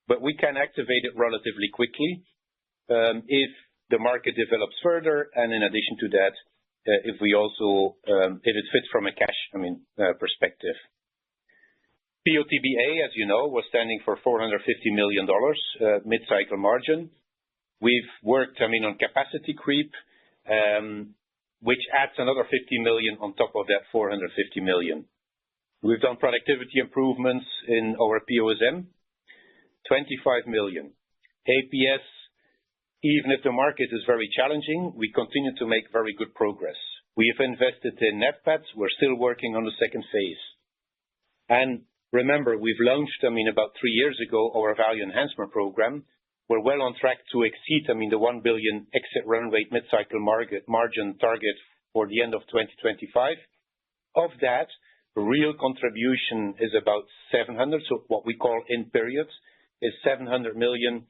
but we can activate it relatively quickly if the market develops further, and in addition to that, if it fits from a cash perspective. PO/TBA, as you know, was standing for $450 million mid-cycle margin. We've worked, on capacity creep, which adds another 50 million on top of that 450 million. We've done productivity improvements in our POSM, 25 million. APS, even if the market is very challenging, we continue to make very good progress. We have invested in NetPads. We're still working on the second phase. And remember, we've launched, about 3 years ago, our value enhancement program. We're well on track to exceed, the 1 billion exit run rate mid-cycle margin target for the end of 2025. Of that, real contribution is about 700. So what we call in periods is 700 million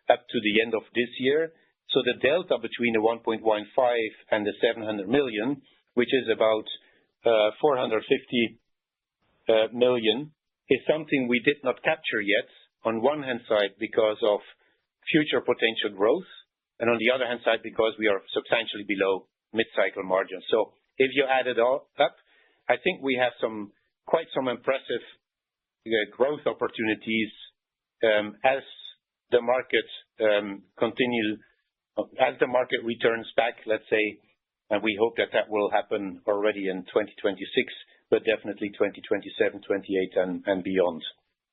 up to the end of this year. So the delta between the 1.15 and the 700 million, which is about 450 million, is something we did not capture yet, on one hand side because of future potential growth, and on the other hand side because we are substantially below mid-cycle margins. So if you add it all up, I think we have quite some impressive growth opportunities as the market as the market returns back, let's say, and we hope that will happen already in 2026, but definitely 2027, 28, and beyond.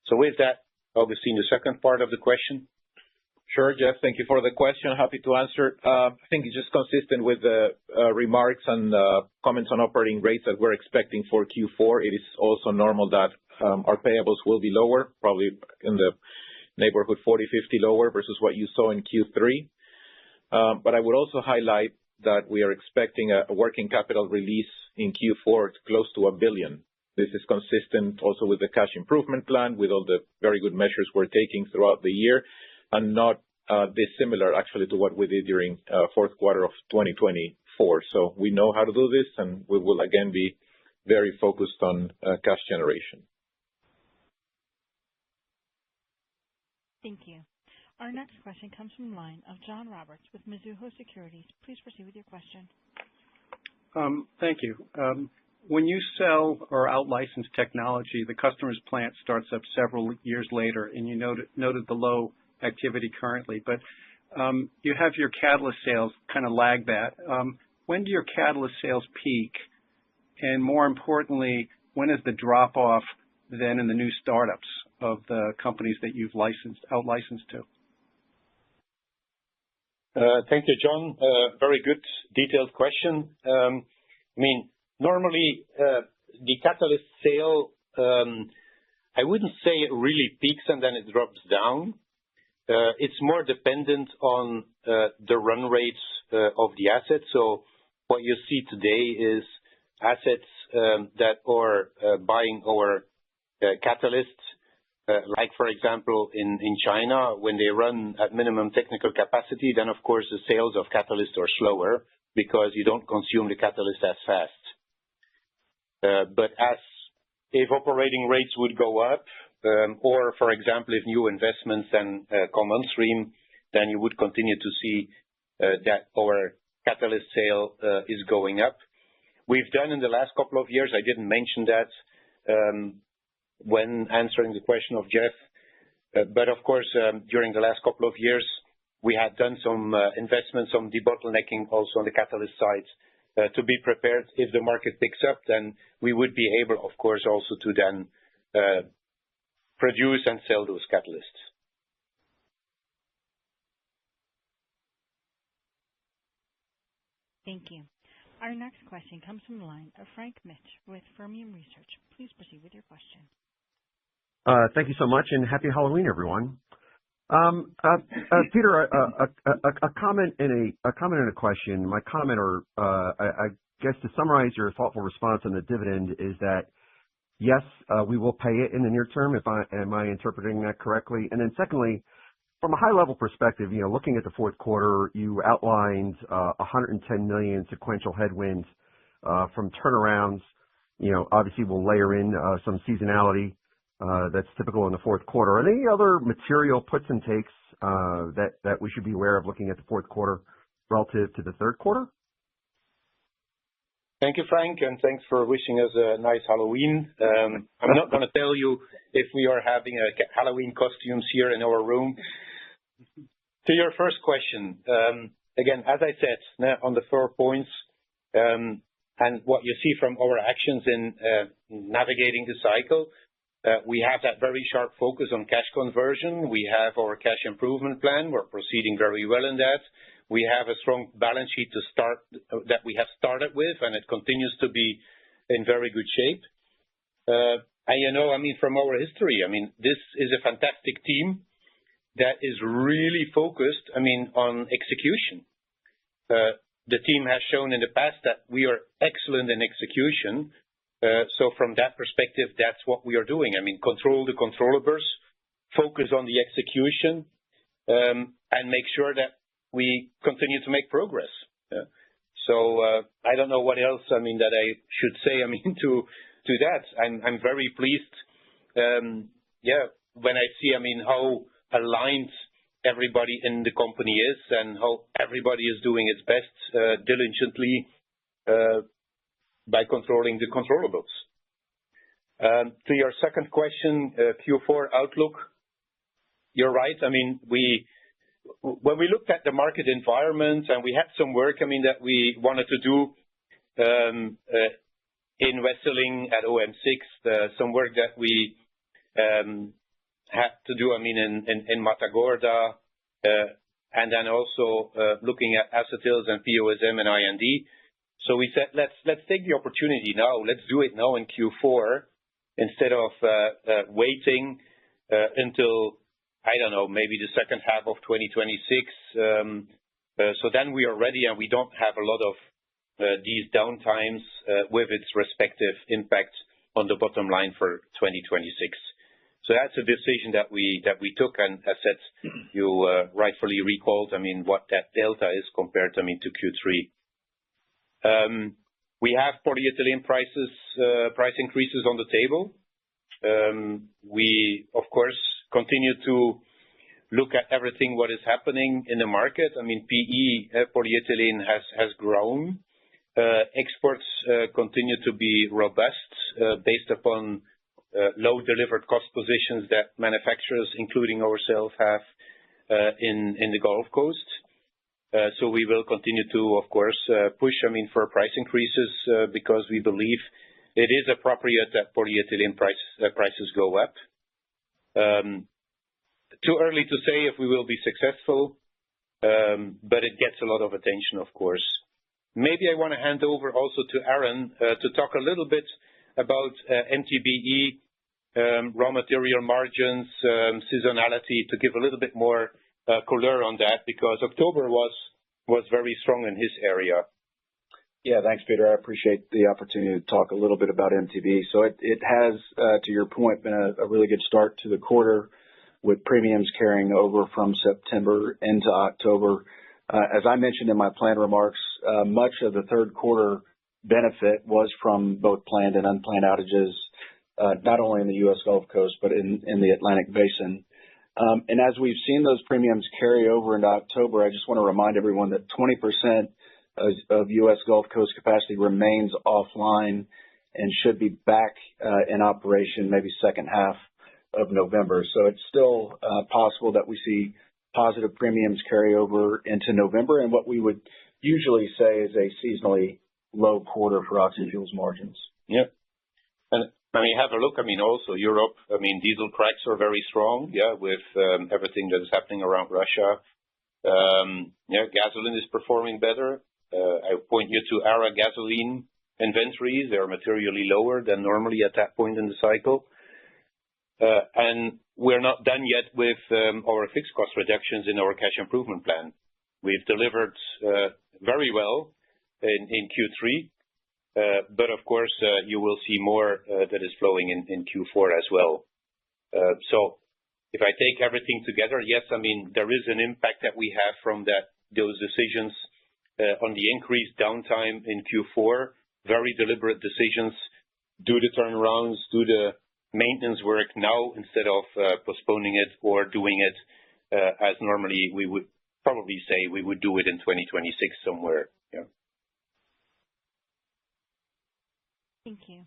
So with that, Augustine, the second part of the question. Sure, Jeff. Thank you for the question. Happy to answer. I think it's just consistent with the remarks and comments on operating rates that we're expecting for Q4. It is also normal that our payables will be lower, probably in the neighborhood 40, 50 lower versus what you saw in Q3. But I would also highlight that we are expecting a working capital release in Q4 close to 1 billion. This is consistent also with the cash improvement plan, with all the very good measures we're taking throughout the year, and not dissimilar actually to what we did during fourth quarter of 2024. So we know how to do this, and we will again be very focused on cash generation. Thank you. Our next question comes from the line of John Roberts with Mizuho Securities. Please proceed with your question. Thank you. When you sell or out-license technology, the customer's plant starts up several years later, and you noted the low activity currently. But you have your catalyst sales kind of lag that. When do your catalyst sales peak? And more importantly, when is the drop-off then in the new startups of the companies that you've out-licensed to? Thank you, John. Very good, detailed question. Normally, the catalyst sale, I wouldn't say it really peaks and then it drops down. It's more dependent on the run rates of the assets. So what you see today is assets that are buying our catalysts, like, for example, in China, when they run at minimum technical capacity, then, of course, the sales of catalysts are slower because you don't consume the catalyst as fast. But if operating rates would go up, or, for example, if new investments then come on stream, then you would continue to see that our catalyst sale is going up. We've done in the last couple of years, I didn't mention that when answering the question of Jeff, but of course, during the last couple of years, we had done some investments, some debottlenecking also on the catalyst side to be prepared. If the market picks up, then we would be able, of course, also to then produce and sell those catalysts. Thank you. Our next question comes from the line of Frank Mitsch with Fermium Research. Please proceed with your question. Thank you so much, and happy Halloween, everyone. Peter, a comment and a question. My comment, or I guess to summarize your thoughtful response on the dividend, is that yes, we will pay it in the near term. Am I interpreting that correctly? And then secondly, from a high-level perspective, looking at the fourth quarter, you outlined $110 million sequential headwinds from turnarounds. Obviously, we'll layer in some seasonality that's typical in the fourth quarter. Are there any other material puts and takes that we should be aware of looking at the fourth quarter relative to the third quarter? Thank you, Frank, and thanks for wishing us a nice Halloween. I'm not going to tell you if we are having Halloween costumes here in our room. To your first question, again, as I said, on the 4 points, and what you see from our actions in navigating the cycle, we have that very sharp focus on cash conversion. We have our cash improvement plan. We're proceeding very well in that. We have a strong balance sheet that we have started with, and it continues to be in very good shape. And from our history, this is a fantastic team that is really focused, on execution. The team has shown in the past that we are excellent in execution. So from that perspective, that's what we are doing. Control the controllables, focus on the execution, and make sure that we continue to make progress. Yeah. So I don't know what else that I should say to that. I'm very pleased. When I see how aligned everybody in the company is and how everybody is doing its best diligently by controlling the controllables. To your second question, Q4 outlook, you're right. When we looked at the market environment and we had some work that we wanted to do in Wesseling at OM6, some work that we had to do in Matagorda, and then also looking at acetyls and POSM and I&D. So we said, let's take the opportunity now. Let's do it now in Q4 instead of waiting until, I don't know, maybe the second half of 2026. So then we are ready and we don't have a lot of these downtimes with its respective impact on the bottom line for 2026. So that's a decision that we took, and as said, you rightfully recalled, what that delta is compared to Q3. We have polyethylene price increases on the table. We, of course, continue to look at everything what is happening in the market. PE, polyethylene has grown. Exports continue to be robust based upon low delivered cost positions that manufacturers, including ourselves, have in the Gulf Coast. So we will continue to, of course, push for price increases because we believe it is appropriate that polyethylene prices go up. Too early to say if we will be successful, but it gets a lot of attention, of course. Maybe I want to hand over also to Aaron to talk a little bit about MTBE, raw material margins, seasonality, to give a little bit more color on that, because October was very strong in his area. Yeah, thanks, Peter. I appreciate the opportunity to talk a little bit about MTBE. So it has, to your point, been a really good start to the quarter with premiums carrying over from September into October. As I mentioned in my planned remarks, much of the third quarter benefit was from both planned and unplanned outages, not only in the U.S. Gulf Coast, but in the Atlantic Basin. And as we've seen those premiums carry over into October, I just want to remind everyone that 20% of U.S. Gulf Coast capacity remains offline and should be back in operation maybe second half of November. So it's still possible that we see positive premiums carry over into November and what we would usually say is a seasonally low quarter for oxyfuels margins. Yep. And I mean, have a look. I mean, also Europe, I mean, diesel cracks are very strong, with everything that is happening around Russia. Gasoline is performing better. I point you to ARA gasoline inventories. They are materially lower than normally at that point in the cycle. And we're not done yet with our fixed cost reductions in our cash improvement plan. We've delivered very well in Q3, but of course, you will see more that is flowing in Q4 as well. So if I take everything together, yes, I mean, there is an impact that we have from those decisions on the increased downtime in Q4, very deliberate decisions, do the turnarounds, do the maintenance work now instead of postponing it or doing it as normally we would probably say we would do it in 2026 somewhere. Yeah. Thank you.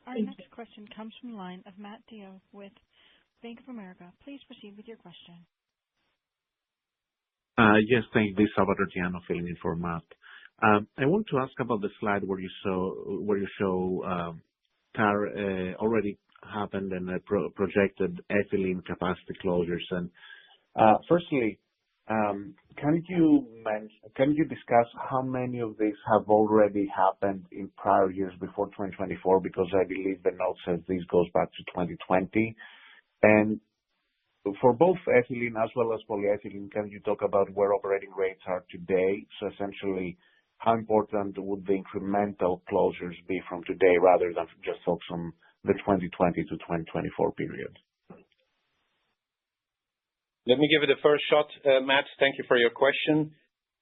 Our next question comes from the line of Matt Dio with Bank of America. Please proceed with your question. Yes, thank you. This is Salvador Tiano filling in for Matt. I want to ask about the slide where you show TAR already happened and projected ethylene capacity closures. And firstly, can you discuss how many of these have already happened in prior years before 2024? Because I believe the note says this goes back to 2020. And for both ethylene as well as polyethylene, can you talk about where operating rates are today? So essentially, how important would the incremental closures be from today rather than just focus on the 2020 to 2024 period? Let me give it a first shot, Matt. Thank you for your question.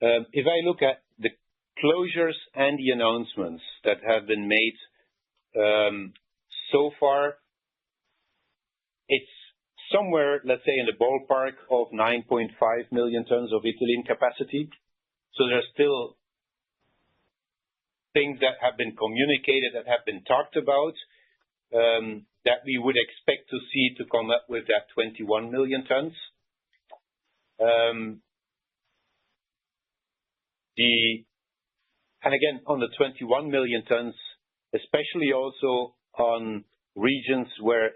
If I look at the closures and the announcements that have been made so far, it's somewhere, let's say, in the ballpark of 9.5 million tons of ethylene capacity. So there's still things that have been communicated, that have been talked about, that we would expect to see to come up with that 21 million tons. And again, on the 21 million tons, especially also on regions where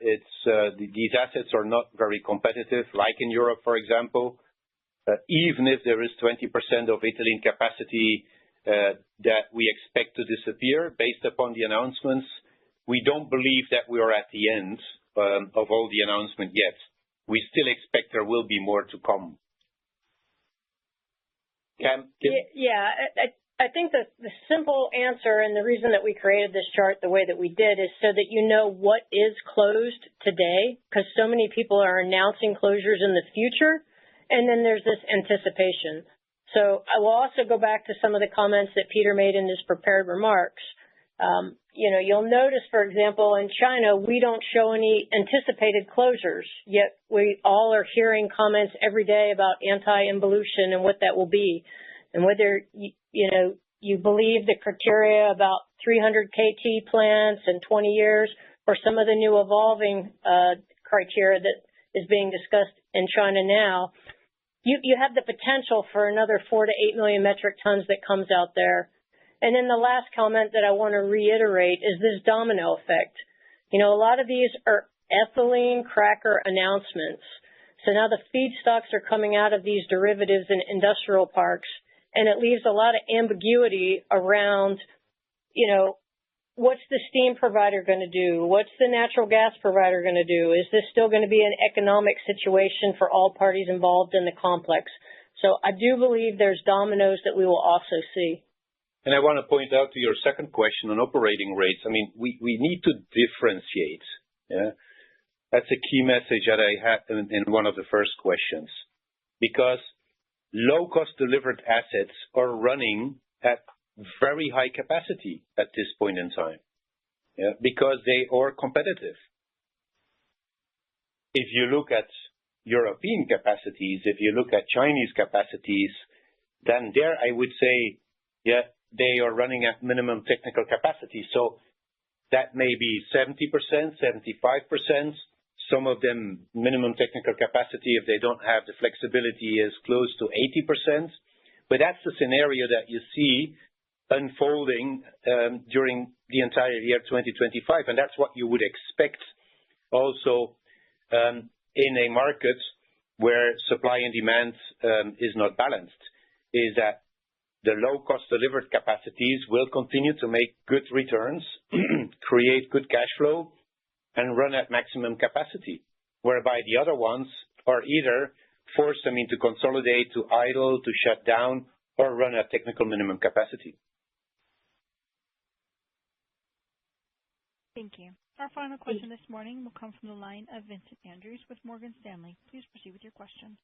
these assets are not very competitive, like in Europe, for example, even if there is 20% of ethylene capacity that we expect to disappear based upon the announcements, we don't believe that we are at the end of all the announcement yet. We still expect there will be more to come. Kim? Yeah, I think that the simple answer and the reason that we created this chart the way that we did is so that you know what is closed today, because so many people are announcing closures in the future, and then there's this anticipation. So I will also go back to some of the comments that Peter made in his prepared remarks. You'll notice, for example, in China, we don't show any anticipated closures, yet we all are hearing comments every day about anti-involution and what that will be. And whether, you believe the criteria about 300 KT plants in 20 years or some of the new evolving criteria that is being discussed in China now, you have the potential for another 4 to 8 million metric tons that comes out there. And then the last comment that I want to reiterate is this domino effect. A lot of these are ethylene cracker announcements. So now the feedstocks are coming out of these derivatives in industrial parks, and it leaves a lot of ambiguity around, what's the steam provider going to do? What's the natural gas provider going to do? Is this still going to be an economic situation for all parties involved in the complex? So I do believe there's dominoes that we will also see. And I want to point out to your second question on operating rates. I mean, we need to differentiate. Yeah, that's a key message that I had in one of the first questions, because low-cost delivered assets are running at very high capacity at this point in time, because they are competitive. If you look at European capacities, if you look at Chinese capacities, then there I would say, yeah, they are running at minimum technical capacity. So that may be 70%, 75%. Some of them minimum technical capacity, if they don't have the flexibility, is close to 80%. But that's the scenario that you see unfolding during the entire year 2025. And that's what you would expect also in a market where supply and demand is not balanced, is that the low-cost delivered capacities will continue to make good returns, create good cash flow, and run at maximum capacity, whereby the other ones are either force them into consolidate, to idle, to shut down, or run at technical minimum capacity. Thank you. Our final question this morning will come from the line of Vincent Andrews with Morgan Stanley. Please proceed with your question.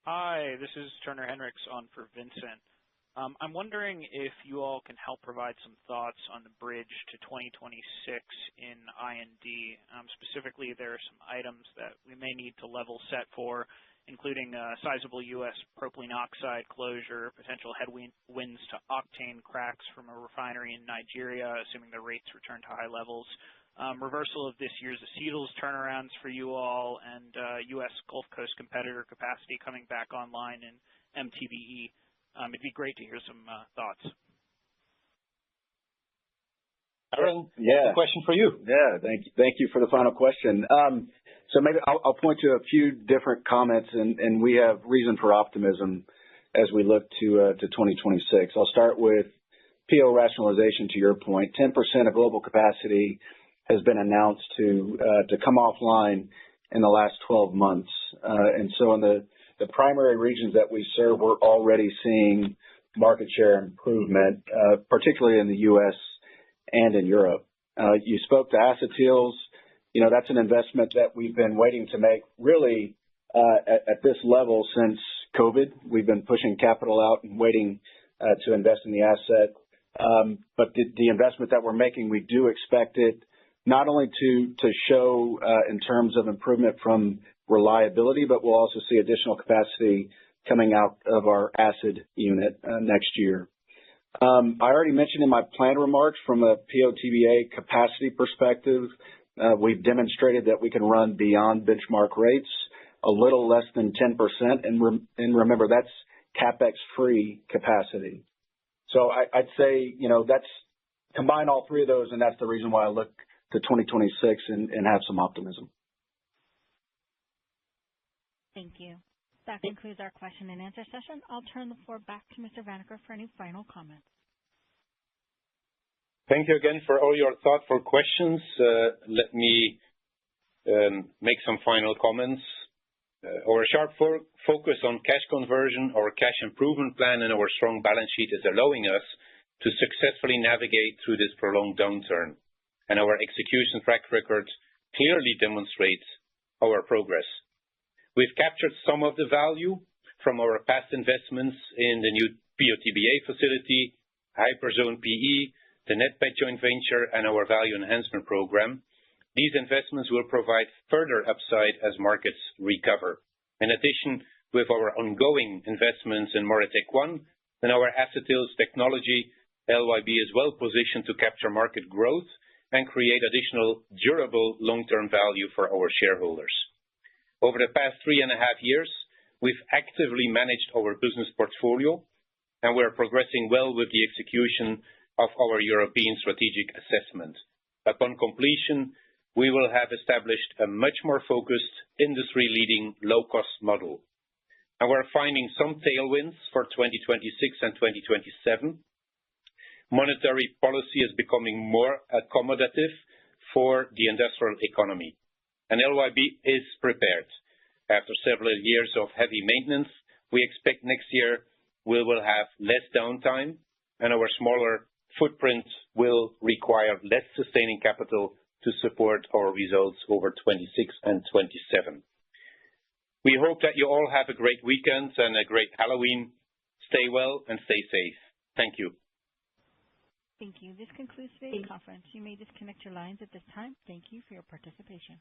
Hi, this is Turner Henricks on for Vincent. I'm wondering if you all can help provide some thoughts on the bridge to 2026 in I&D. Specifically, there are some items that we may need to level set for, including a sizable U.S. propylene oxide closure, potential headwinds to octane cracks from a refinery in Nigeria, assuming the rates return to high levels, reversal of this year's acetyls turnarounds for you all, and U.S. Gulf Coast competitor capacity coming back online in MTBE. It'd be great to hear some thoughts. Aaron, a question for you. Yeah, thank you for the final question. So maybe I'll point to a few different comments, and we have reason for optimism as we look to 2026. I'll start with PO rationalization. To your point, 10% of global capacity has been announced to come offline in the last 12 months. And so in the primary regions that we serve, we're already seeing market share improvement, particularly in the U.S. and in Europe. You spoke to acetyls. You know, that's an investment that we've been waiting to make really at this level since COVID. We've been pushing capital out and waiting to invest in the asset. But the investment that we're making, we do expect it not only to show in terms of improvement from reliability, but we'll also see additional capacity coming out of our acid unit next year. I already mentioned in my planned remarks from a PO/TBA capacity perspective, we've demonstrated that we can run beyond benchmark rates, a little less than 10%. And remember, that's CapEx-free capacity. So I'd say, you know, that's combine all three of those, and that's the reason why I look to 2026 and have some optimism. Thank you. That concludes our question and answer session. I'll turn the floor back to Mr. Vanacker for any final comments. Thank you again for all your thoughtful questions. Let me make some final comments. Our sharp focus on cash conversion, our cash improvement plan, and our strong balance sheet is allowing us to successfully navigate through this prolonged downturn. And our execution track record clearly demonstrates our progress. We've captured some of the value from our past investments in the new PO/TBA facility, Hyperzone PE, the NetPet joint venture, and our value enhancement program. These investments will provide further upside as markets recover. In addition, with our ongoing investments in MoReTec-1 and our acetyls technology, LYB is well positioned to capture market growth and create additional durable long-term value for our shareholders. Over the past 3.5 years, we've actively managed our business portfolio, and we're progressing well with the execution of our European strategic assessment. Upon completion, we will have established a much more focused, industry-leading, low-cost model. And we're finding some tailwinds for 2026 and 2027. Monetary policy is becoming more accommodative for the industrial economy. And LYB is prepared. After several years of heavy maintenance, we expect next year we will have less downtime, and our smaller footprint will require less sustaining capital to support our results over 26 and 27. We hope that you all have a great weekend and a great Halloween. Stay well and stay safe. Thank you. Thank you. This concludes today's conference. You may disconnect your lines at this time. Thank you for your participation.